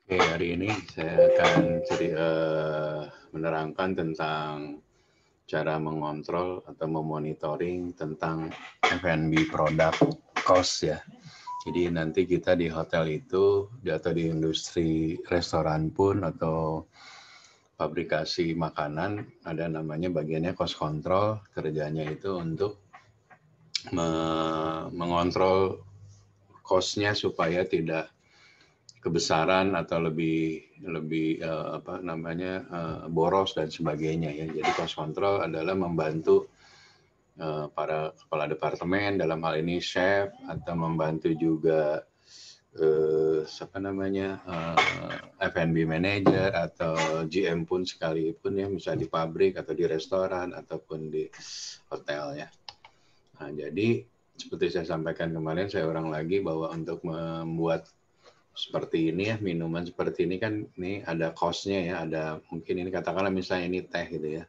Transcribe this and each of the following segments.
Oke, hari ini saya akan menerangkan tentang cara mengontrol atau memonitoring tentang F&B produk cost ya. Jadi nanti kita di hotel itu atau di industri restoran pun atau fabrikasi makanan ada namanya bagiannya cost control, kerjanya itu untuk mengontrol cost-nya supaya tidak kebesaran atau lebih boros dan sebagainya ya. Jadi cost control adalah membantu para kepala departemen, dalam hal ini chef, atau membantu juga F&B manager atau GM pun sekalipun ya, misalnya di pabrik atau di restoran ataupun di hotel ya. Nah, jadi seperti saya sampaikan kemarin, saya ulang lagi bahwa untuk membuat seperti ini ya, minuman seperti ini kan ini ada cost-nya ya, ada mungkin ini katakanlah misalnya ini teh gitu ya,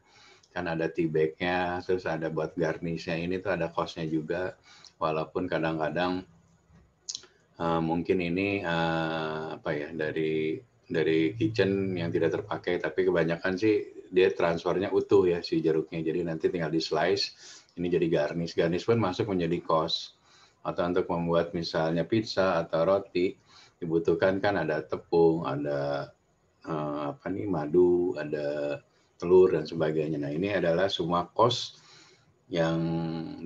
kan ada tea bag-nya, terus ada buat garnish-nya, ini tuh ada cost-nya juga, walaupun kadang-kadang mungkin ini dari kitchen yang tidak terpakai, tapi kebanyakan sih dia transfernya utuh ya si jeruknya, jadi nanti tinggal di slice, ini jadi garnish pun masuk menjadi cost. Atau untuk membuat misalnya pizza atau roti, dibutuhkan kan ada tepung, ada madu, ada telur dan sebagainya. Nah, ini adalah semua cost yang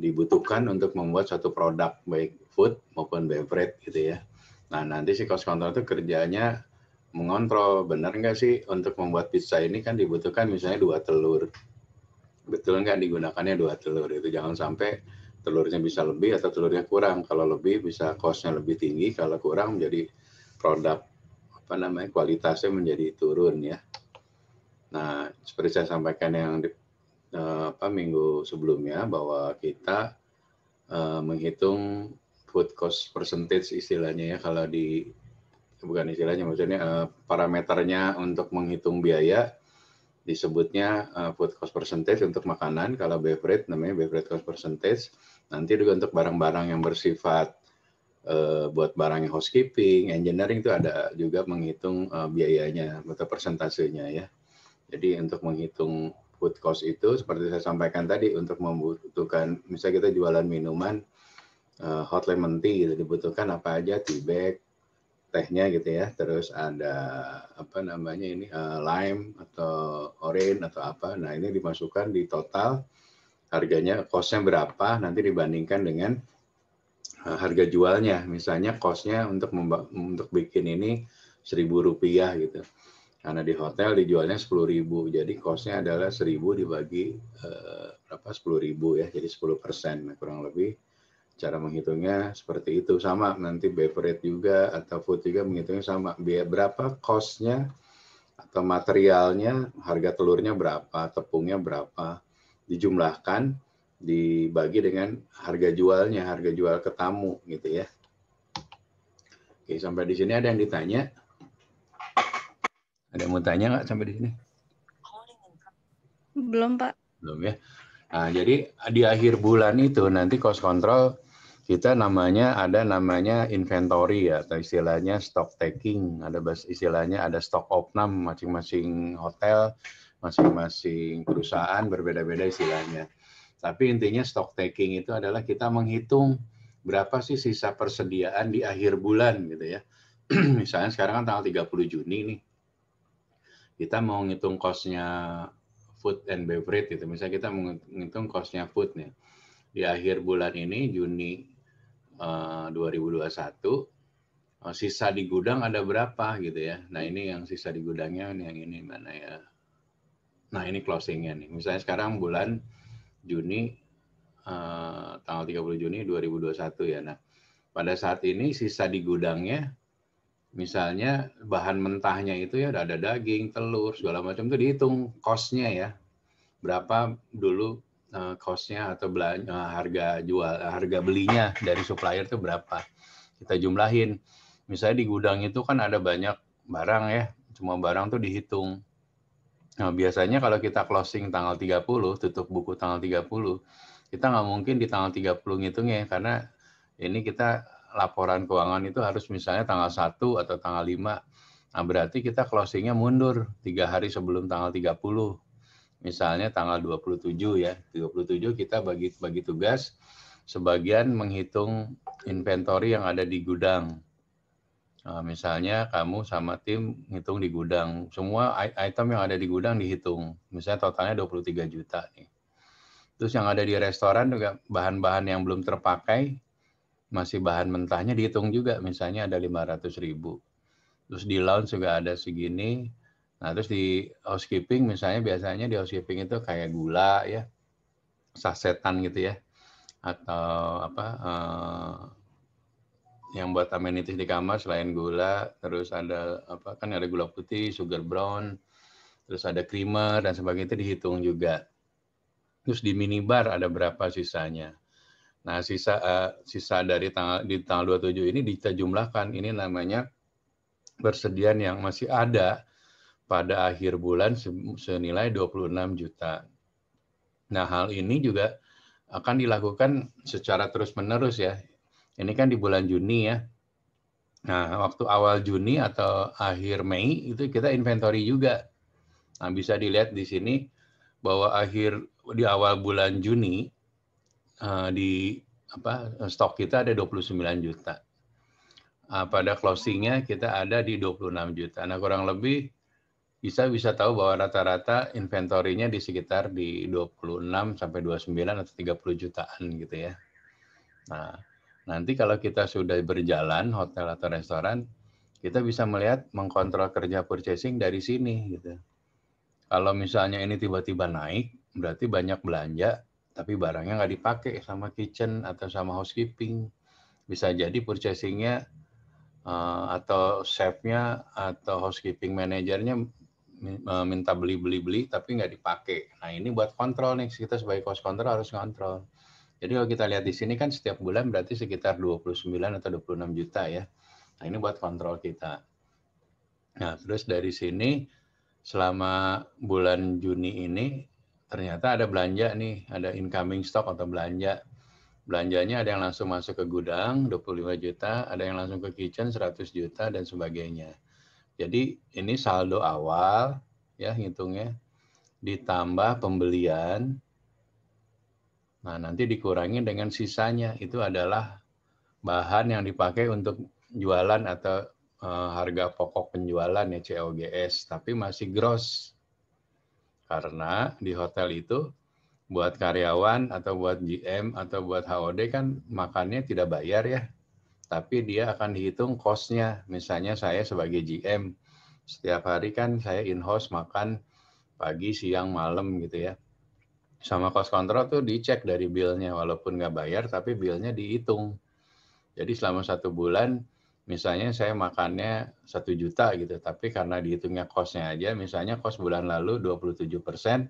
dibutuhkan untuk membuat suatu produk baik food maupun beverage gitu ya. Nah, nanti si cost control itu kerjanya mengontrol benar nggak sih untuk membuat pizza ini kan dibutuhkan misalnya 2 telur. Betul nggak digunakannya 2 telur, itu jangan sampai telurnya bisa lebih atau telurnya kurang. Kalau lebih bisa cost-nya lebih tinggi, kalau kurang menjadi produk kualitasnya menjadi turun ya. Nah, seperti saya sampaikan yang minggu sebelumnya bahwa kita menghitung food cost percentage istilahnya ya, kalau bukan istilahnya, maksudnya parameternya untuk menghitung biaya disebutnya food cost percentage untuk makanan. Kalau beverage namanya beverage cost percentage. Nanti juga untuk barang-barang yang bersifat buat barang yang housekeeping, engineering itu ada juga menghitung biayanya atau persentasenya ya. Jadi untuk menghitung food cost itu seperti saya sampaikan tadi, untuk membutuhkan misalnya kita jualan minuman hot lemon tea gitu, dibutuhkan apa aja, tea bag, tehnya gitu ya, terus ada lime atau orange atau apa. Nah, ini dimasukkan di total harganya, cost-nya berapa, nanti dibandingkan dengan harga jualnya. Misalnya cost-nya untuk bikin ini Rp1.000 gitu. Karena di hotel dijualnya 10.000, jadi cost-nya adalah 1.000 dibagi 10.000 ya, jadi 10%. Nah, kurang lebih cara menghitungnya seperti itu. Sama nanti beverage juga atau food juga menghitungnya sama. Biaya berapa cost-nya atau materialnya, harga telurnya berapa, tepungnya berapa, dijumlahkan, dibagi dengan harga jualnya, harga jual ke tamu gitu ya. Oke, sampai di sini ada yang ditanya? Ada yang mau tanya nggak sampai di sini? Belum, Pak. Belum ya. Nah, jadi di akhir bulan itu nanti cost control kita ada namanya inventory ya, atau istilahnya stock taking, istilahnya ada stock opnam, masing-masing hotel, masing-masing perusahaan berbeda-beda istilahnya. Tapi intinya stock taking itu adalah kita menghitung berapa sih sisa persediaan di akhir bulan gitu ya. Misalnya sekarang kan tanggal 30 Juni nih. Kita mau ngitung cost-nya food and beverage gitu. Misalnya kita menghitung cost-nya food nih. Di akhir bulan ini, Juni 2021, sisa di gudang ada berapa gitu ya. Nah, ini yang sisa di gudangnya, yang ini mana ya. Nah, ini closing-nya nih. Misalnya sekarang bulan Juni, tanggal 30 Juni 2021 ya. Nah, pada saat ini sisa di gudangnya, misalnya bahan mentahnya itu ya ada daging, telur, segala macam itu dihitung cost-nya ya. Berapa dulu cost-nya atau harga belinya dari supplier itu berapa. Kita jumlahin. Misalnya di gudang itu kan ada banyak barang ya, semua barang tuh dihitung. Nah, biasanya kalau kita closing tanggal 30, tutup buku tanggal 30, kita nggak mungkin di tanggal 30 ngitungnya, karena ini kita laporan keuangan itu harus misalnya tanggal 1 atau tanggal 5. Nah, berarti kita closing-nya mundur 3 hari sebelum tanggal 30. Misalnya tanggal 27 ya. 27 kita bagi tugas, sebagian menghitung inventory yang ada di gudang. Nah, misalnya kamu sama tim ngitung di gudang, semua item yang ada di gudang dihitung. Misalnya totalnya 23 juta nih. Terus yang ada di restoran juga bahan-bahan yang belum terpakai, masih bahan mentahnya dihitung juga, misalnya ada 500.000. Terus di lounge juga ada segini. Nah, terus di housekeeping misalnya biasanya di housekeeping itu kayak gula ya, sasetan gitu ya, atau apa yang buat amenities di kamar selain gula, terus ada apa kan ada gula putih, sugar brown, terus ada creamer dan sebagainya itu dihitung juga. Terus di minibar ada berapa sisanya. Nah, sisa dari tanggal 27 ini kita jumlahkan. Ini namanya persediaan yang masih ada pada akhir bulan senilai 26 juta. Nah, hal ini juga akan dilakukan secara terus-menerus ya. Ini kan di bulan Juni ya. Nah, waktu awal Juni atau akhir Mei itu kita inventory juga. Nah, bisa dilihat di sini bahwa di awal bulan Juni di stok kita ada 29 juta. Pada closingnya kita ada di 26 juta. Nah, kurang lebih bisa tahu bahwa rata-rata inventorinya di sekitar di 26 sampai 29 atau 30 jutaan gitu ya. Nah, nanti kalau kita sudah berjalan hotel atau restoran, kita bisa melihat mengkontrol kerja purchasing dari sini gitu. Kalau misalnya ini tiba-tiba naik, berarti banyak belanja, tapi barangnya nggak dipakai sama kitchen atau sama housekeeping. Bisa jadi purchasingnya atau chefnya atau housekeeping manajernya minta beli tapi nggak dipakai. Nah, ini buat kontrol nih, kita sebagai cost control harus kontrol. Jadi kalau kita lihat di sini kan setiap bulan berarti sekitar 29 atau 26 juta ya. Nah, ini buat kontrol kita. Nah, terus dari sini selama bulan Juni ini ternyata ada belanja nih, ada incoming stock atau belanja. Belanjanya ada yang langsung masuk ke gudang 25 juta, ada yang langsung ke kitchen 100 juta dan sebagainya. Jadi ini saldo awal ya hitungnya ditambah pembelian. Nah, nanti dikurangi dengan sisanya itu adalah bahan yang dipakai untuk jualan atau harga pokok penjualan ya COGS, tapi masih gross. Karena di hotel itu buat karyawan atau buat GM atau buat HOD kan makannya tidak bayar ya, tapi dia akan dihitung cost-nya. Misalnya saya sebagai GM, setiap hari kan saya in-house makan pagi, siang, malam gitu ya. Sama cost control tuh dicek dari bill-nya, walaupun nggak bayar, tapi bill-nya dihitung. Jadi selama 1 bulan, misalnya saya makannya 1 juta gitu, tapi karena dihitungnya cost-nya aja, misalnya cost bulan lalu 27%,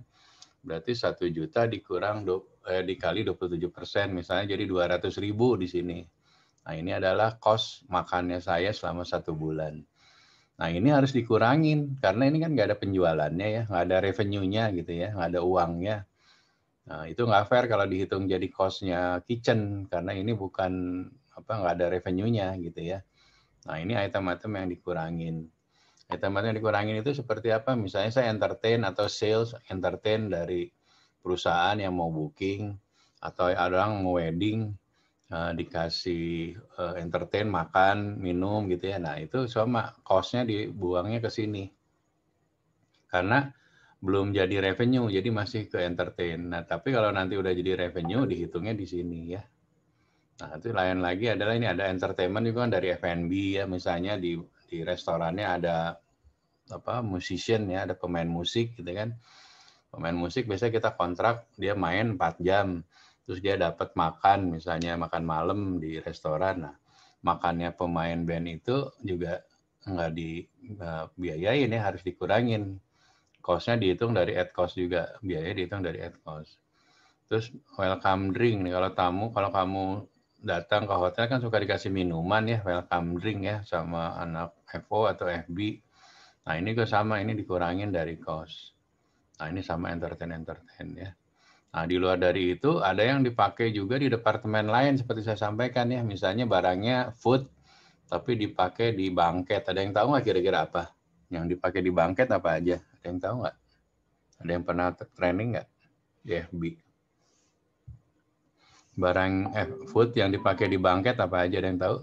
berarti 1 juta dikali 27%, misalnya jadi 200.000 di sini. Nah, ini adalah cost makannya saya selama 1 bulan. Nah, ini harus dikurangin, karena ini kan nggak ada penjualannya ya, nggak ada revenue-nya gitu ya, nggak ada uangnya. Nah, itu nggak fair kalau dihitung jadi cost-nya kitchen, karena ini nggak ada revenue-nya gitu ya. Nah, ini item-item yang dikurangin. Item-item yang dikurangin itu seperti apa? Misalnya saya entertain atau sales entertain dari perusahaan yang mau booking, atau ada orang mau wedding, dikasih entertain, makan, minum gitu ya. Nah, itu sama cost-nya dibuangnya ke sini. Karena belum jadi revenue, jadi masih ke entertain. Nah, tapi kalau nanti udah jadi revenue, dihitungnya di sini ya. Nah, itu lain lagi adalah ini ada entertainment juga kan dari F&B ya, misalnya di restorannya ada musician ya, ada pemain musik gitu kan. Pemain musik biasanya kita kontrak dia main 4 jam, terus dia dapat makan, misalnya makan malam di restoran. Nah, makannya pemain band itu juga nggak dibiayain ya, harus dikurangin. Cost-nya dihitung dari ad cost juga, biaya dihitung dari ad cost. Terus welcome drink nih, kalau kamu datang ke hotel kan suka dikasih minuman ya, welcome drink ya sama anak FO atau FB. Nah, ini juga sama, ini dikurangin dari cost. Nah, ini sama entertain ya. Nah, di luar dari itu ada yang dipakai juga di departemen lain seperti saya sampaikan ya, misalnya barangnya food tapi dipakai di bangket. Ada yang tahu nggak kira-kira apa? Yang dipakai di bangket apa aja? Ada yang tahu nggak? Ada yang pernah training nggak di FB? Barang food yang dipakai di bangket apa aja? Ada yang tahu?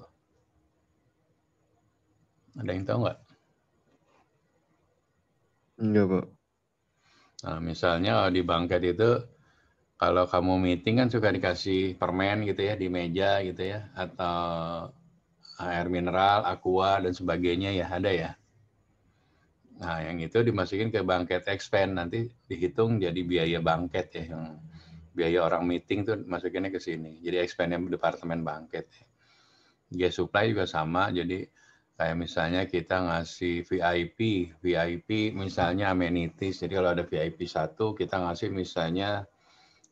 Ada yang tahu nggak? Enggak, Pak. Nah, misalnya di bangket itu, kalau kamu meeting kan suka dikasih permen gitu ya di meja gitu ya, atau air mineral, aqua dan sebagainya ya, ada ya. Nah, yang itu dimasukin ke bangket expand, nanti dihitung jadi biaya bangket ya, yang biaya orang meeting tuh masukinnya ke sini. Jadi expandnya departemen bangket. Gas supply juga sama, jadi kayak misalnya kita ngasih VIP misalnya amenities. Jadi kalau ada VIP 1, kita ngasih misalnya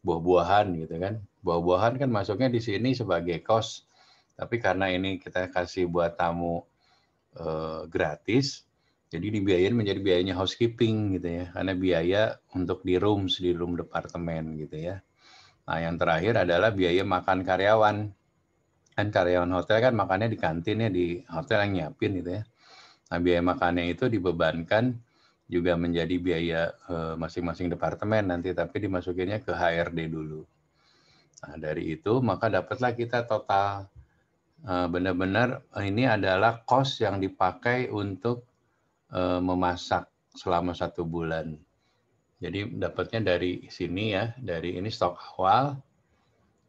buah-buahan gitu kan. Buah-buahan kan masuknya di sini sebagai cost. Tapi karena ini kita kasih buat tamu gratis, jadi dibiayain menjadi biayanya housekeeping gitu ya. Karena biaya untuk di room departemen gitu ya. Nah, yang terakhir adalah biaya makan karyawan. Kan karyawan hotel kan makannya di kantin ya, di hotel yang nyiapin gitu ya. Nah, biaya makannya itu dibebankan juga menjadi biaya masing-masing departemen nanti, tapi dimasukinnya ke HRD dulu. Nah, dari itu maka dapatlah kita total benar-benar ini adalah cost yang dipakai untuk memasak selama 1 bulan. Jadi dapatnya dari sini ya, dari ini stok awal,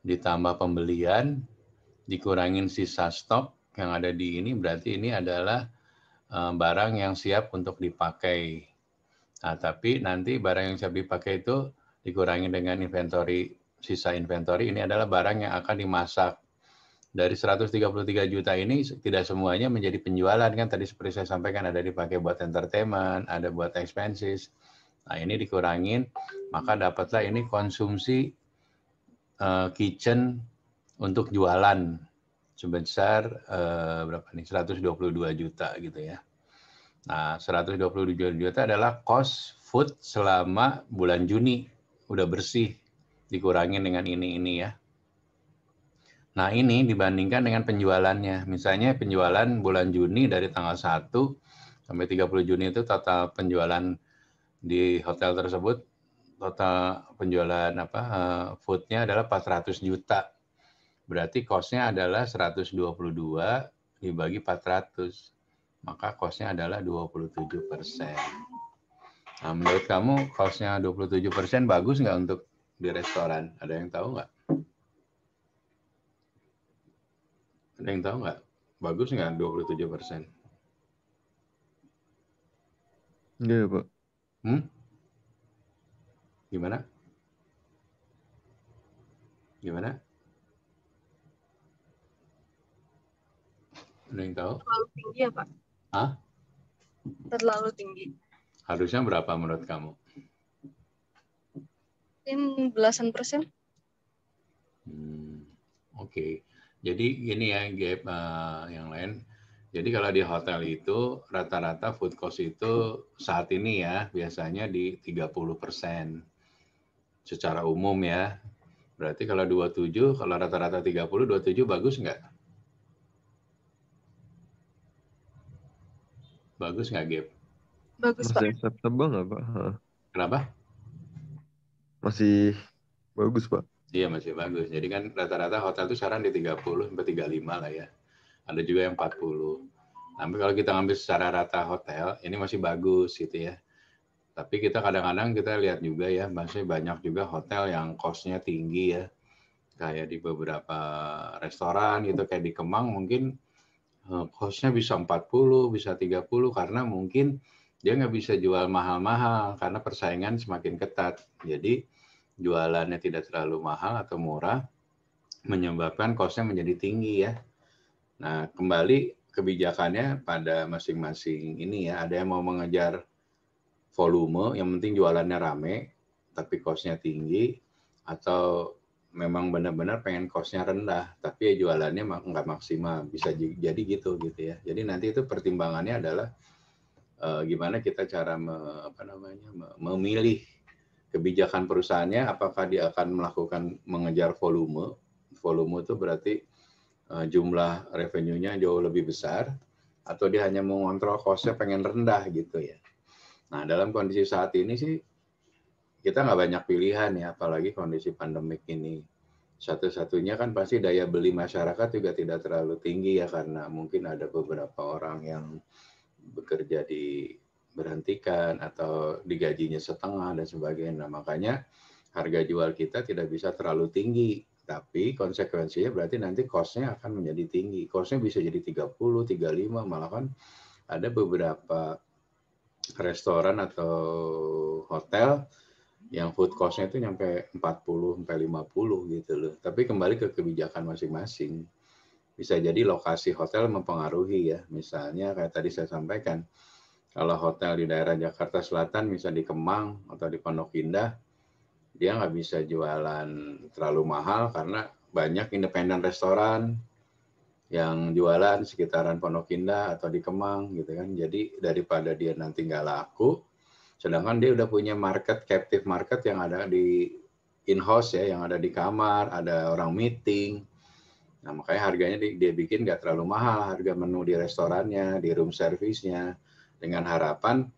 ditambah pembelian, dikurangin sisa stok yang ada di ini, berarti ini adalah barang yang siap untuk dipakai. Nah, tapi nanti barang yang siap dipakai itu dikurangi dengan inventory, sisa inventory ini adalah barang yang akan dimasak. Dari 133 juta ini tidak semuanya menjadi penjualan kan, tadi seperti saya sampaikan ada dipakai buat entertainment, ada buat expenses. Nah, ini dikurangin, maka dapatlah ini konsumsi kitchen untuk jualan sebesar berapa nih, 122 juta gitu ya. Nah, 122 juta adalah cost food selama bulan Juni, udah bersih, dikurangin dengan ini ya. Nah, ini dibandingkan dengan penjualannya. Misalnya penjualan bulan Juni dari tanggal 1 sampai 30 Juni itu total penjualan di hotel tersebut, total penjualan foodnya adalah 400 juta. Berarti cost-nya adalah 122 dibagi 400. Maka cost-nya adalah 27%. Nah, menurut kamu cost-nya 27% bagus nggak untuk di restoran? Ada yang tahu nggak? Ada yang tahu nggak? Bagus nggak 27%? Enggak ya, Pak. Gimana? Gimana? Ada yang tahu? Terlalu tinggi ya, Pak? Hah? Terlalu tinggi. Harusnya berapa menurut kamu? Mungkin belasan persen. Oke. Jadi gini ya, Gap, yang lain. Jadi kalau di hotel itu rata-rata food cost itu saat ini ya biasanya di 30% secara umum ya. Berarti kalau 27, kalau rata-rata 30, 27 bagus nggak? Bagus nggak, Gap? Bagus, Pak. Masih acceptable nggak, Pak? Kenapa? Masih bagus, Pak. Iya masih bagus. Jadi kan rata-rata hotel itu sekarang di 30 sampai 35 lah ya. Ada juga yang 40. Tapi kalau kita ngambil secara rata hotel, ini masih bagus gitu ya. Tapi kita kadang-kadang kita lihat juga ya, masih banyak juga hotel yang cost-nya tinggi ya. Kayak di beberapa restoran gitu, kayak di Kemang mungkin cost-nya bisa 40, bisa 30 karena mungkin dia nggak bisa jual mahal-mahal karena persaingan semakin ketat. Jadi jualannya tidak terlalu mahal atau murah, menyebabkan cost-nya menjadi tinggi ya. Nah, kembali kebijakannya pada masing-masing ini ya. Ada yang mau mengejar volume, yang penting jualannya rame, tapi cost-nya tinggi, atau memang benar-benar pengen cost-nya rendah, tapi ya jualannya nggak maksimal. Bisa jadi gitu ya. Jadi nanti itu pertimbangannya adalah gimana kita cara memilih kebijakan perusahaannya, apakah dia akan melakukan mengejar volume. Volume itu berarti jumlah revenue-nya jauh lebih besar, atau dia hanya mengontrol cost-nya pengen rendah gitu ya. Nah, dalam kondisi saat ini sih kita nggak banyak pilihan ya, apalagi kondisi pandemik ini. Satu-satunya kan pasti daya beli masyarakat juga tidak terlalu tinggi ya, karena mungkin ada beberapa orang yang bekerja diberhentikan atau digajinya setengah dan sebagainya. Nah, makanya harga jual kita tidak bisa terlalu tinggi. Tapi konsekuensinya berarti nanti cost-nya akan menjadi tinggi. Cost-nya bisa jadi 30, 35, malah kan ada beberapa restoran atau hotel yang food cost-nya itu nyampe 40 sampai 50 gitu loh. Tapi kembali ke kebijakan masing-masing. Bisa jadi lokasi hotel mempengaruhi ya. Misalnya kayak tadi saya sampaikan, kalau hotel di daerah Jakarta Selatan, misalnya di Kemang atau di Pondok Indah, dia nggak bisa jualan terlalu mahal karena banyak independen restoran yang jualan sekitaran Pondok Indah atau di Kemang gitu kan. Jadi daripada dia nanti nggak laku, sedangkan dia udah punya market, captive market yang ada di in-house ya, yang ada di kamar, ada orang meeting. Nah, makanya harganya dia bikin nggak terlalu mahal, harga menu di restorannya, di room service-nya, dengan harapan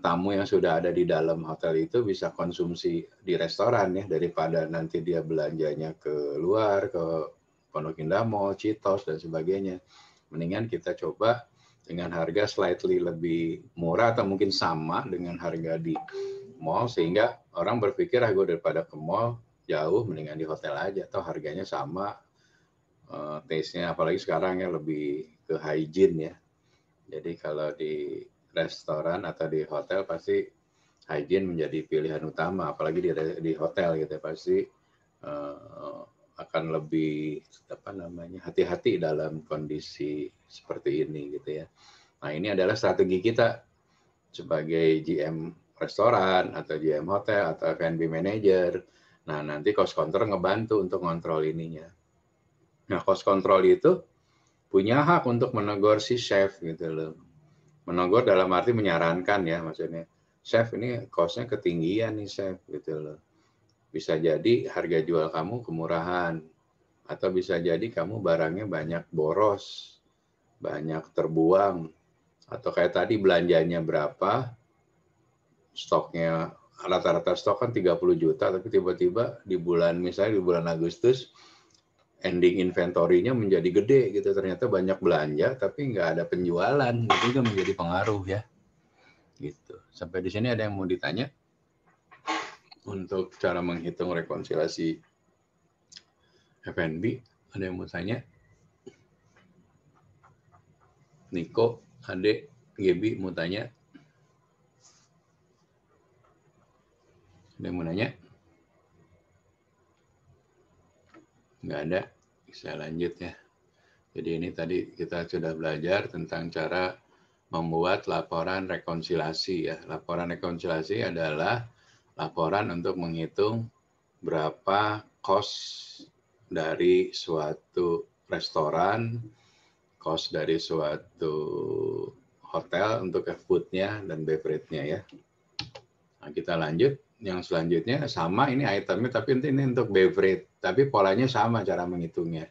tamu yang sudah ada di dalam hotel itu bisa konsumsi di restoran ya, daripada nanti dia belanjanya ke luar, ke Pondok Indah Mall, Citos, dan sebagainya. Mendingan kita coba dengan harga slightly lebih murah atau mungkin sama dengan harga di mall, sehingga orang berpikir gue daripada ke mall jauh, mendingan di hotel aja, atau harganya sama, taste-nya apalagi sekarang ya lebih ke hygiene ya. Jadi kalau di restoran atau di hotel pasti hygiene menjadi pilihan utama, apalagi di hotel gitu ya, pasti akan lebih hati-hati dalam kondisi seperti ini gitu ya. Nah, ini adalah strategi kita sebagai GM restoran atau GM hotel atau F&B manager. Nah, nanti cost control ngebantu untuk ngontrol ininya. Nah, cost control itu punya hak untuk menegur si chef gitu loh. Menegur dalam arti menyarankan ya, maksudnya, chef ini cost-nya ketinggian nih chef gitu loh. Bisa jadi harga jual kamu kemurahan, atau bisa jadi kamu barangnya banyak boros, banyak terbuang, atau kayak tadi belanjanya berapa, stoknya rata-rata stok kan 30 juta, tapi tiba-tiba di bulan, misalnya di bulan Agustus, ending inventory-nya menjadi gede gitu, ternyata banyak belanja tapi nggak ada penjualan, itu juga menjadi pengaruh ya gitu. Sampai di sini ada yang mau ditanya untuk cara menghitung rekonsiliasi F&B? Ada yang mau tanya? Niko, Ade, Gebi mau tanya? Ada yang mau nanya? Nggak ada, bisa lanjut ya. Jadi ini tadi kita sudah belajar tentang cara membuat laporan rekonsiliasi ya. Laporan rekonsiliasi adalah laporan untuk menghitung berapa cost dari suatu restoran, cost dari suatu hotel untuk food-nya dan beverage-nya ya. Nah, kita lanjut. Yang selanjutnya sama, ini itemnya tapi ini untuk beverage, tapi polanya sama cara menghitungnya.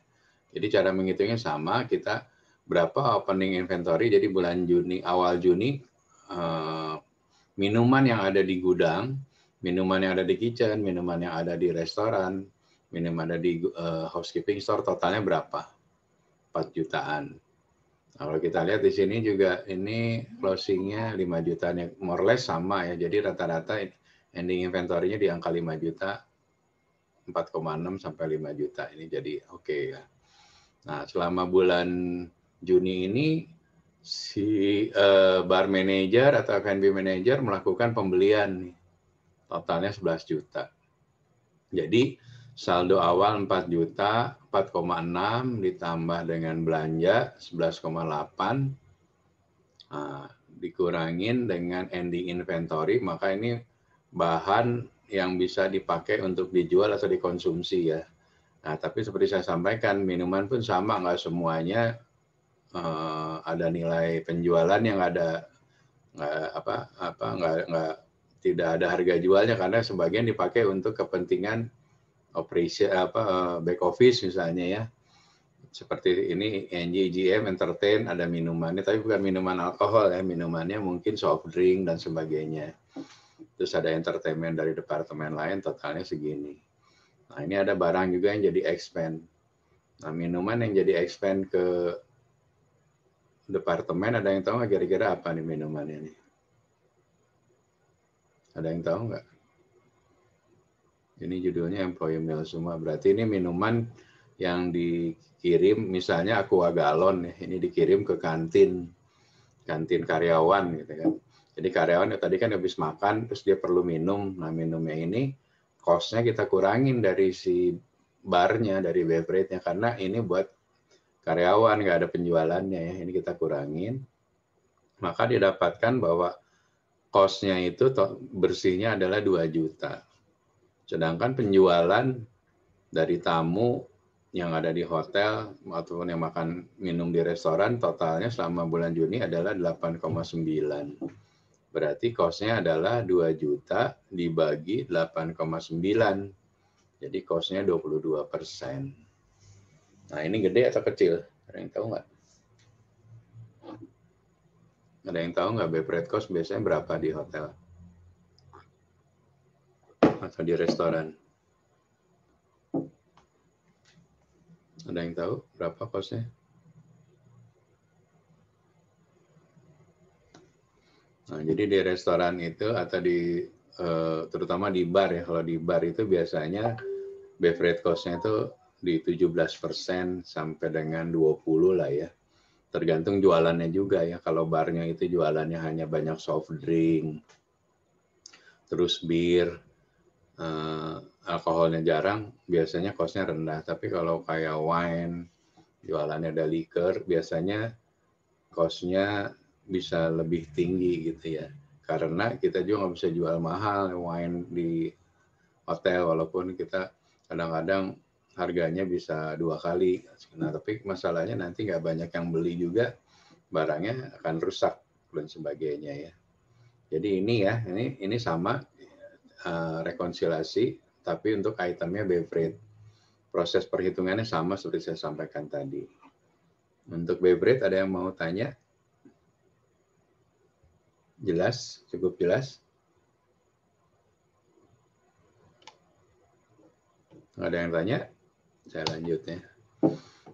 Jadi cara menghitungnya sama, kita berapa opening inventory, jadi bulan Juni, awal Juni, minuman yang ada di gudang, minuman yang ada di kitchen, minuman yang ada di restoran, minuman ada di housekeeping store, totalnya berapa? 4 jutaan. Nah, kalau kita lihat di sini juga ini closing-nya 5 jutaan, more or less sama ya. Jadi rata-rata ending inventory-nya di angka 5 juta, 4,6 sampai 5 juta. Ini jadi oke ya. Nah, selama bulan Juni ini si bar manager atau F&B manager melakukan pembelian nih. Totalnya 11 juta. Jadi saldo awal 4 juta, 4,6 ditambah dengan belanja 11,8 dikurangin dengan ending inventory, maka ini bahan yang bisa dipakai untuk dijual atau dikonsumsi ya. Nah, tapi seperti saya sampaikan, minuman pun sama, nggak semuanya ada nilai penjualan yang ada tidak ada harga jualnya, karena sebagian dipakai untuk kepentingan operasi back office misalnya ya, seperti ini NGGM Entertain ada minumannya, tapi bukan minuman alkohol ya, minumannya mungkin soft drink dan sebagainya. Terus ada entertainment dari departemen lain, totalnya segini. Nah ini ada barang juga yang jadi expand. Nah minuman yang jadi expand ke departemen, ada yang tahu nggak kira-kira apa nih minumannya nih? Ada yang tahu nggak? Ini judulnya employee meal semua, berarti ini minuman yang dikirim, misalnya aqua galon ya, ini dikirim ke kantin karyawan gitu kan. Jadi karyawan ya tadi kan habis makan, terus dia perlu minum. Nah minumnya ini cost-nya kita kurangin dari si barnya, dari beverage-nya, karena ini buat karyawan, nggak ada penjualannya ya, ini kita kurangin. Maka didapatkan bahwa cost-nya itu bersihnya adalah 2 juta. Sedangkan penjualan dari tamu yang ada di hotel ataupun yang makan minum di restoran totalnya selama bulan Juni adalah 8,9. Berarti cost-nya adalah 2 juta dibagi 8,9. Jadi cost-nya 22%. Nah ini gede atau kecil? Ada yang tahu nggak? Ada yang tahu nggak beverage cost biasanya berapa di hotel? Atau di restoran? Ada yang tahu berapa cost-nya? Nah, jadi di restoran itu atau di terutama di bar ya, kalau di bar itu biasanya beverage cost-nya itu di 17% sampai dengan 20 lah ya. Tergantung jualannya juga ya. Kalau barnya itu jualannya hanya banyak soft drink, terus bir, alkoholnya jarang, biasanya cost-nya rendah. Tapi kalau kayak wine, jualannya ada liquor, biasanya cost-nya bisa lebih tinggi gitu ya. Karena kita juga nggak bisa jual mahal wine di hotel, walaupun kita kadang-kadang harganya bisa 2 kali. Nah, tapi masalahnya nanti nggak banyak yang beli juga, barangnya akan rusak dan sebagainya ya. Jadi ini ya, ini sama rekonsiliasi, tapi untuk itemnya beverage. Proses perhitungannya sama seperti saya sampaikan tadi. Untuk beverage ada yang mau tanya? Jelas? Cukup jelas? Ada yang tanya? Saya lanjut ya.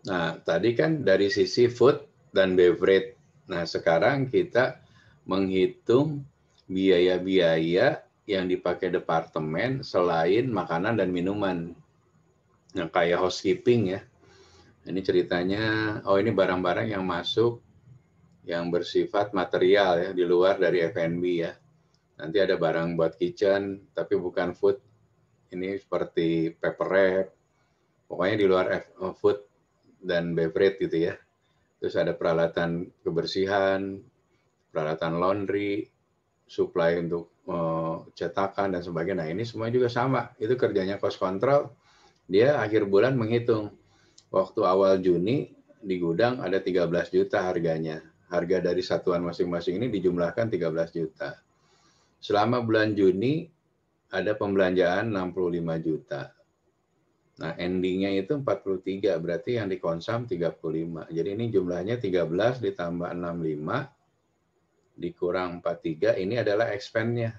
Nah, tadi kan dari sisi food dan beverage. Nah, sekarang kita menghitung biaya-biaya yang dipakai departemen selain makanan dan minuman. Nah, kayak housekeeping ya. Ini ceritanya, oh ini barang-barang yang masuk yang bersifat material ya, di luar dari F&B ya. Nanti ada barang buat kitchen, tapi bukan food. Ini seperti paper wrap, pokoknya di luar food dan beverage gitu ya. Terus ada peralatan kebersihan, peralatan laundry, supply untuk cetakan dan sebagainya. Nah ini semua juga sama, itu kerjanya cost control. Dia akhir bulan menghitung, waktu awal Juni di gudang ada 13 juta harganya. Harga dari satuan masing-masing ini dijumlahkan 13 juta. Selama bulan Juni ada pembelanjaan 65 juta. Nah, endingnya itu 43, berarti yang dikonsum 35. Jadi ini jumlahnya 13 ditambah 65 dikurang 43, ini adalah expand-nya.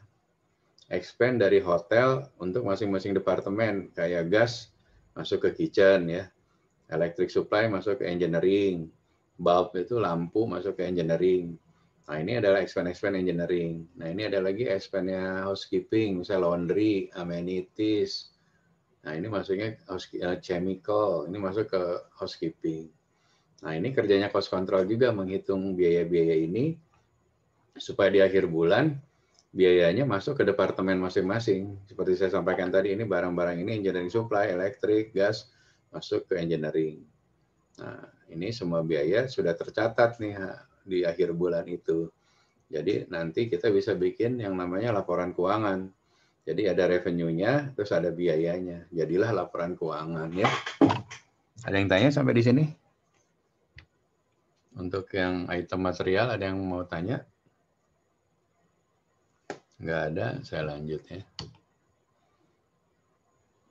Expand dari hotel untuk masing-masing departemen, kayak gas masuk ke kitchen ya, electric supply masuk ke engineering, bulb itu lampu masuk ke engineering. Nah ini adalah expand engineering. Nah ini ada lagi expand-nya housekeeping, misalnya laundry, amenities. Nah ini masuknya chemical, ini masuk ke housekeeping. Nah ini kerjanya cost control juga, menghitung biaya-biaya ini supaya di akhir bulan biayanya masuk ke departemen masing-masing. Seperti saya sampaikan tadi, ini barang-barang ini engineering supply, elektrik, gas, masuk ke engineering. Nah, ini semua biaya sudah tercatat nih di akhir bulan itu. Jadi nanti kita bisa bikin yang namanya laporan keuangan. Jadi ada revenue-nya, terus ada biayanya. Jadilah laporan keuangan ya. Ada yang tanya sampai di sini? Untuk yang item material, ada yang mau tanya? Nggak ada, saya lanjut ya.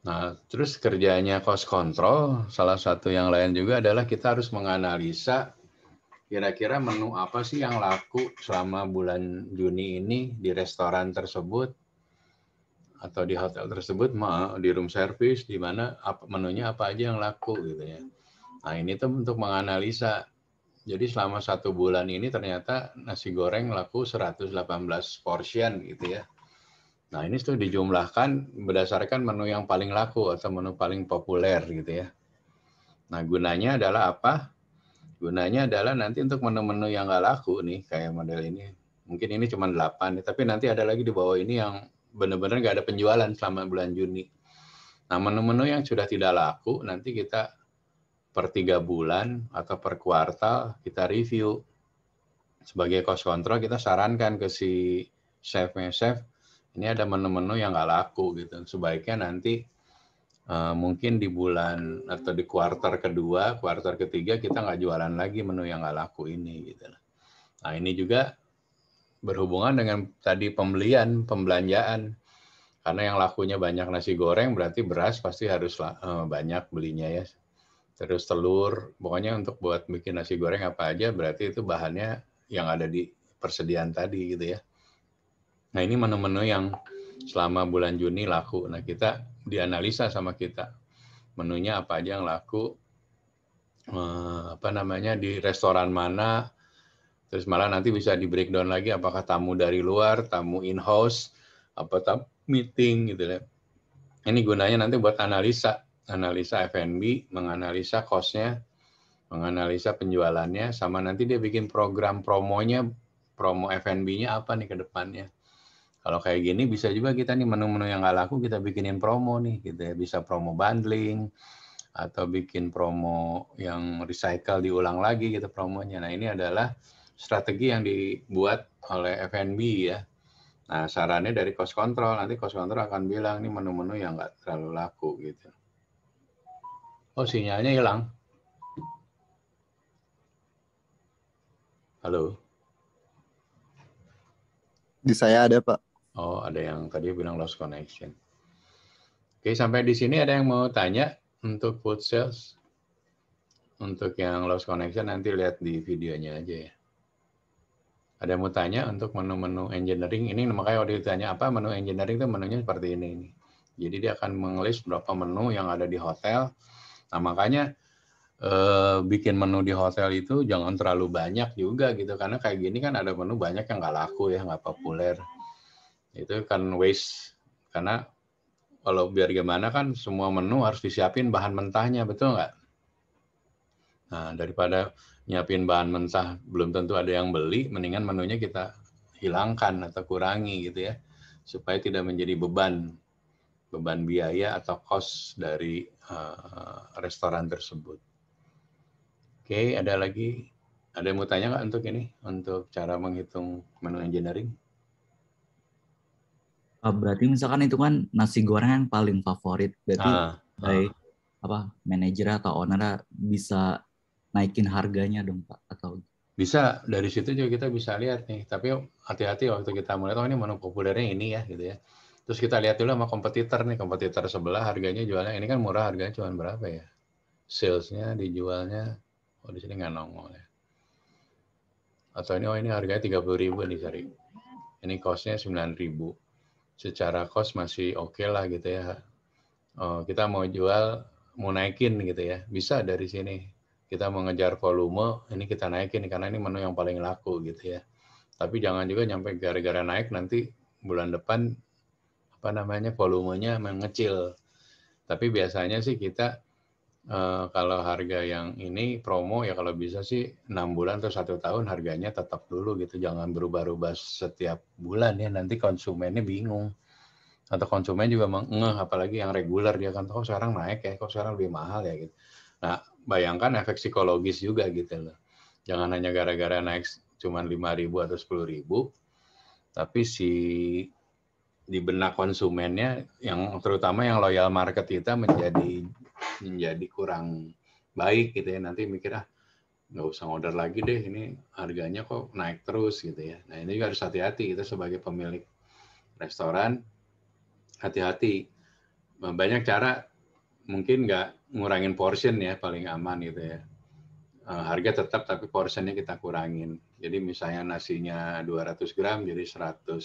Nah, terus kerjanya cost control, salah satu yang lain juga adalah kita harus menganalisa kira-kira menu apa sih yang laku selama bulan Juni ini di restoran tersebut atau di hotel tersebut, di room service, di mana menunya apa aja yang laku gitu ya. Nah, ini tuh untuk menganalisa. Jadi selama 1 bulan ini ternyata nasi goreng laku 118 portion gitu ya. Nah, ini tuh dijumlahkan berdasarkan menu yang paling laku atau menu paling populer gitu ya. Nah, gunanya adalah apa? Gunanya adalah nanti untuk menu-menu yang nggak laku nih, kayak model ini. Mungkin ini cuma 8, tapi nanti ada lagi di bawah ini yang benar-benar nggak ada penjualan selama bulan Juni. Nah, menu-menu yang sudah tidak laku, nanti kita per 3 bulan atau per kuartal kita review. Sebagai cost control kita sarankan ke si chefnya, chef, ini ada menu-menu yang nggak laku gitu. Sebaiknya nanti mungkin di bulan atau di kuartal kedua, kuartal ketiga kita nggak jualan lagi menu yang nggak laku ini gitu. Nah, ini juga berhubungan dengan tadi pembelanjaan. Karena yang lakunya banyak nasi goreng berarti beras pasti harus banyak belinya ya. Terus telur, pokoknya untuk buat bikin nasi goreng apa aja berarti itu bahannya yang ada di persediaan tadi gitu ya. Nah, ini menu-menu yang selama bulan Juni laku. Nah, kita dianalisa sama kita. Menunya apa aja yang laku, di restoran mana, terus malah nanti bisa di breakdown lagi apakah tamu dari luar, tamu in-house, apa tamu meeting gitu ya. Ini gunanya nanti buat analisa F&B, menganalisa cost-nya, menganalisa penjualannya, sama nanti dia bikin program promonya, promo F&B-nya apa nih ke depannya. Kalau kayak gini bisa juga kita nih menu-menu yang nggak laku kita bikinin promo nih gitu ya. Bisa promo bundling atau bikin promo yang recycle diulang lagi gitu promonya. Nah, ini adalah strategi yang dibuat oleh F&B ya. Nah, sarannya dari cost control, nanti cost control akan bilang nih menu-menu yang nggak terlalu laku gitu. Oh, sinyalnya hilang. Halo. Di saya ada, Pak. Oh, ada yang tadi bilang lost connection. Oke, sampai di sini ada yang mau tanya untuk food sales? Untuk yang lost connection nanti lihat di videonya aja ya. Ada yang mau tanya untuk menu-menu engineering? Ini makanya waktu ditanya apa menu engineering itu menunya seperti ini nih. Jadi dia akan mengelis berapa menu yang ada di hotel. Nah, makanya bikin menu di hotel itu jangan terlalu banyak juga gitu. Karena kayak gini kan ada menu banyak yang nggak laku ya, nggak populer. Itu kan waste. Karena kalau biar gimana kan semua menu harus disiapin bahan mentahnya, betul nggak? Nah, daripada nyiapin bahan mentah belum tentu ada yang beli, mendingan menunya kita hilangkan atau kurangi gitu ya, supaya tidak menjadi beban biaya atau cost dari restoran tersebut. Oke, ada yang mau tanya nggak untuk ini, untuk cara menghitung menu engineering? Berarti misalkan itu kan nasi goreng yang paling favorit, berarti manajer atau owner bisa naikin harganya dong Pak, atau bisa dari situ juga kita bisa lihat nih. Tapi hati-hati waktu kita melihat ini menu populernya ini ya gitu ya. Terus kita lihat dulu sama kompetitor nih, kompetitor sebelah harganya jualnya ini kan murah, harganya cuma berapa ya? Salesnya dijualnya, di sini nggak nongol ya. Atau ini harganya 30.000 nih cari. Ini cost-nya 9.000. Secara cost masih oke lah gitu ya. Kita mau jual, mau naikin gitu ya, bisa dari sini. Kita mengejar volume, ini kita naikin karena ini menu yang paling laku gitu ya. Tapi jangan juga nyampe gara-gara naik nanti bulan depan volumenya mengecil. Tapi biasanya sih kita kalau harga yang ini promo ya kalau bisa sih 6 bulan atau 1 tahun harganya tetap dulu gitu. Jangan berubah-ubah setiap bulan ya, nanti konsumennya bingung. Atau konsumen juga mengeh, apalagi yang reguler dia kan kok sekarang naik ya, kok sekarang lebih mahal ya gitu. Nah, bayangkan efek psikologis juga gitu loh. Jangan hanya gara-gara naik cuma 5.000 atau 10.000, tapi di benak konsumennya yang terutama yang loyal market kita menjadi kurang baik gitu ya. Nanti mikir nggak usah order lagi deh, ini harganya kok naik terus gitu ya. Nah, ini juga harus hati-hati kita sebagai pemilik restoran, hati-hati banyak cara, mungkin nggak ngurangin portion ya, paling aman gitu ya. Harga tetap tapi portionnya kita kurangin. Jadi misalnya nasinya 200 gram jadi 180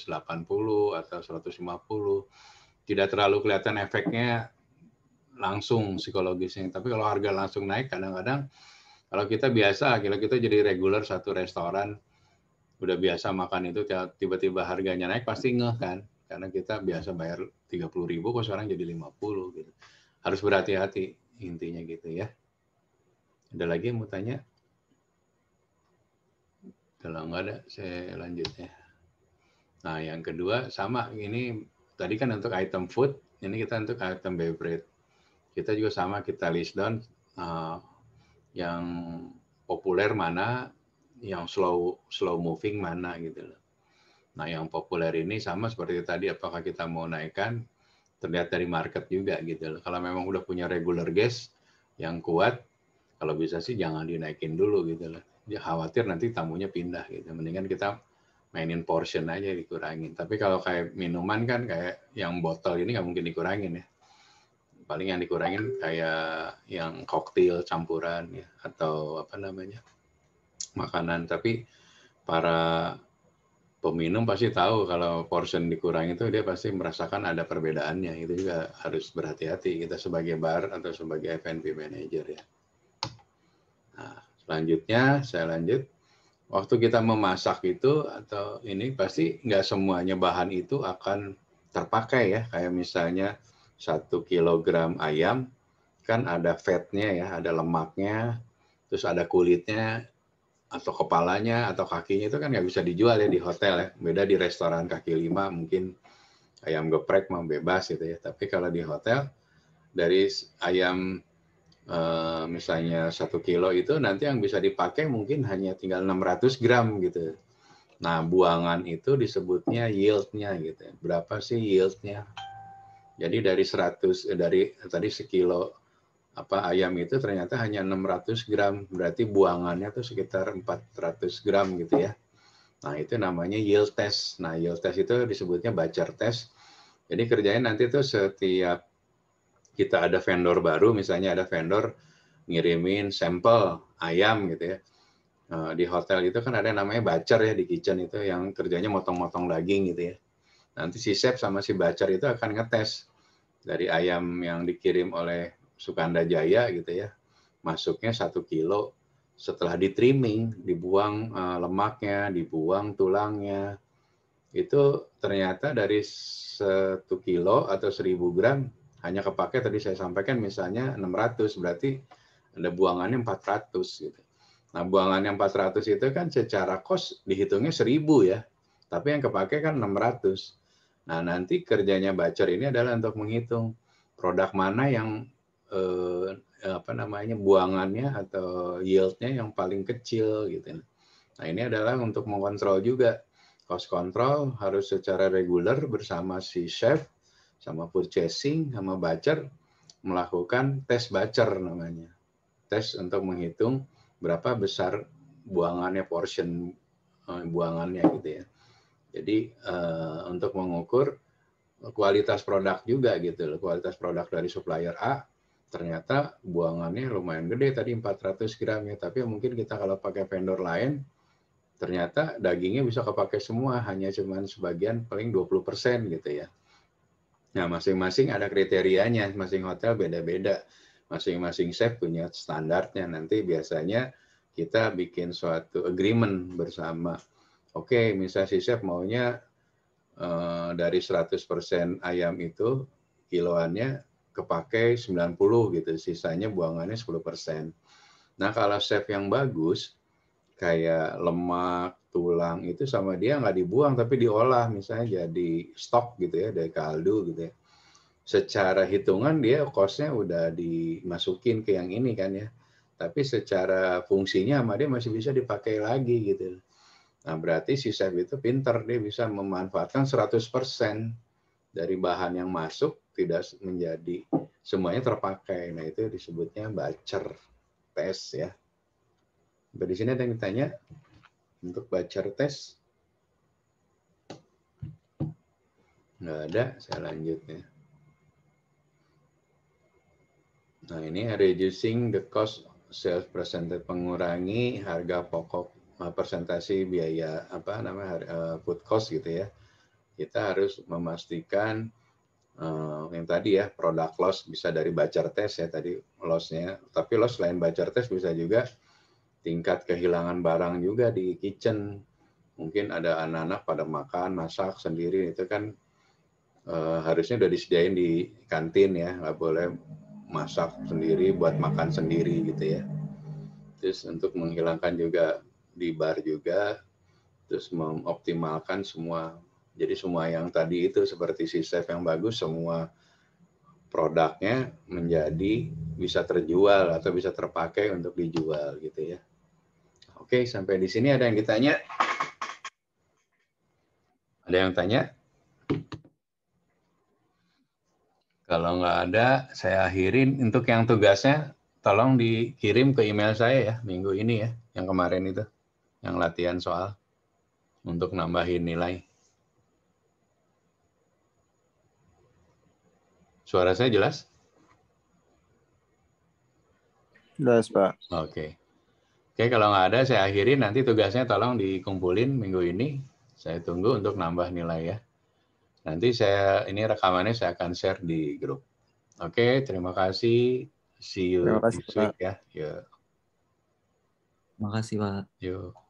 atau 150. Tidak terlalu kelihatan efeknya langsung psikologisnya. Tapi kalau harga langsung naik kadang-kadang kalau kita biasa, kalau kita jadi regular satu restoran, udah biasa makan itu tiba-tiba harganya naik pasti ngeh kan. Karena kita biasa bayar 30.000 kok sekarang jadi 50 gitu. Harus berhati-hati intinya gitu ya. Ada lagi yang mau tanya? Kalau nggak ada, saya lanjut ya. Nah, yang kedua sama, ini tadi kan untuk item food, ini kita untuk item beverage. Kita juga sama, kita list down yang populer mana, yang slow moving mana gitu loh. Nah, yang populer ini sama seperti tadi, apakah kita mau naikkan, terlihat dari market juga gitu loh. Kalau memang udah punya regular guest yang kuat, kalau bisa sih jangan dinaikin dulu gitu loh. Dia khawatir nanti tamunya pindah gitu. Mendingan kita mainin portion aja dikurangin. Tapi kalau kayak minuman kan kayak yang botol ini nggak mungkin dikurangin ya. Paling yang dikurangin kayak yang koktail campuran ya, atau apa namanya, makanan. Tapi para peminum pasti tahu kalau portion dikurangin itu dia pasti merasakan ada perbedaannya. Itu juga harus berhati-hati kita sebagai bar atau sebagai F&B manager ya. Nah, selanjutnya saya lanjut. Waktu kita memasak itu atau ini pasti nggak semuanya bahan itu akan terpakai ya. Kayak misalnya 1 kilogram ayam kan ada fatnya ya, ada lemaknya, terus ada kulitnya atau kepalanya atau kakinya, itu kan nggak bisa dijual ya di hotel ya. Beda di restoran kaki lima mungkin ayam geprek mau bebas gitu ya. Tapi kalau di hotel dari ayam misalnya 1 kilo itu nanti yang bisa dipakai mungkin hanya tinggal 600 gram gitu. Nah, buangan itu disebutnya yield-nya gitu. Berapa sih yield-nya? Jadi dari 100 dari tadi sekilo ayam itu ternyata hanya 600 gram. Berarti buangannya tuh sekitar 400 gram gitu ya. Nah, itu namanya yield test. Nah, yield test itu disebutnya batcher test. Jadi kerjanya nanti tuh setiap kita ada vendor baru, misalnya ada vendor ngirimin sampel ayam gitu ya. Di hotel itu kan ada yang namanya batcher ya di kitchen itu yang kerjanya motong-motong daging gitu ya. Nanti si chef sama si batcher itu akan ngetes dari ayam yang dikirim oleh Sukanda Jaya gitu ya. Masuknya 1 kilo, setelah di trimming, dibuang lemaknya, dibuang tulangnya. Itu ternyata dari 1 kilo atau 1.000 gram hanya kepake tadi saya sampaikan misalnya 600, berarti ada buangannya 400 gitu. Nah, buangannya 400 itu kan secara cost dihitungnya 1.000 ya. Tapi yang kepake kan 600. Nah, nanti kerjanya batcher ini adalah untuk menghitung produk mana yang buangannya atau yield-nya yang paling kecil gitu. Nah, ini adalah untuk mengontrol juga. Cost control harus secara reguler bersama si chef, sama purchasing, sama batcher melakukan tes batcher namanya. Tes untuk menghitung berapa besar buangannya, portion buangannya gitu ya. Jadi untuk mengukur kualitas produk juga gitu loh. Kualitas produk dari supplier A ternyata buangannya lumayan gede tadi 400 gram ya. Tapi mungkin kita kalau pakai vendor lain ternyata dagingnya bisa kepake semua, hanya cuman sebagian paling 20% gitu ya. Nah, masing-masing ada kriterianya, masing hotel beda-beda. Masing-masing chef punya standarnya. Nanti biasanya kita bikin suatu agreement bersama. Oke, misalnya si chef maunya dari 100% ayam itu kiloannya kepake 90 gitu, sisanya buangannya 10%. Nah, kalau chef yang bagus, kayak lemak, tulang itu sama dia nggak dibuang tapi diolah misalnya jadi stok gitu ya, dari kaldu gitu ya. Secara hitungan dia cost-nya udah dimasukin ke yang ini kan ya. Tapi secara fungsinya sama dia masih bisa dipakai lagi gitu. Nah, berarti si chef itu pinter, dia bisa memanfaatkan 100% dari bahan yang masuk tidak menjadi semuanya terpakai. Nah, itu disebutnya batcher test ya. Di sini ada yang ditanya untuk batcher test? Nggak ada, saya lanjut ya. Nah, ini reducing the cost sales percentage, mengurangi harga pokok persentase biaya food cost gitu ya. Kita harus memastikan yang tadi ya, produk loss bisa dari bacar test ya tadi loss-nya. Tapi loss selain bacar test bisa juga tingkat kehilangan barang juga di kitchen. Mungkin ada anak-anak pada makan, masak sendiri, itu kan harusnya udah disediain di kantin ya, nggak boleh masak sendiri buat makan sendiri gitu ya. Terus untuk menghilangkan juga di bar juga, terus mengoptimalkan semua. Jadi semua yang tadi itu seperti si chef yang bagus, semua produknya menjadi bisa terjual atau bisa terpakai untuk dijual gitu ya. Oke, sampai di sini ada yang ditanya? Ada yang tanya? Kalau nggak ada, saya akhirin. Untuk yang tugasnya, tolong dikirim ke email saya ya, minggu ini ya, yang kemarin itu, yang latihan soal, untuk nambahin nilai. Suara saya jelas? Jelas, Pak. Oke. Oke, kalau nggak ada, saya akhirin. Nanti tugasnya tolong dikumpulin minggu ini. Saya tunggu untuk nambah nilai ya. Nanti ini rekamannya saya akan share di grup. Oke, terima kasih. See you Terima kasih, next week Pak. ya. Yuk. Makasih Pak. Yuk.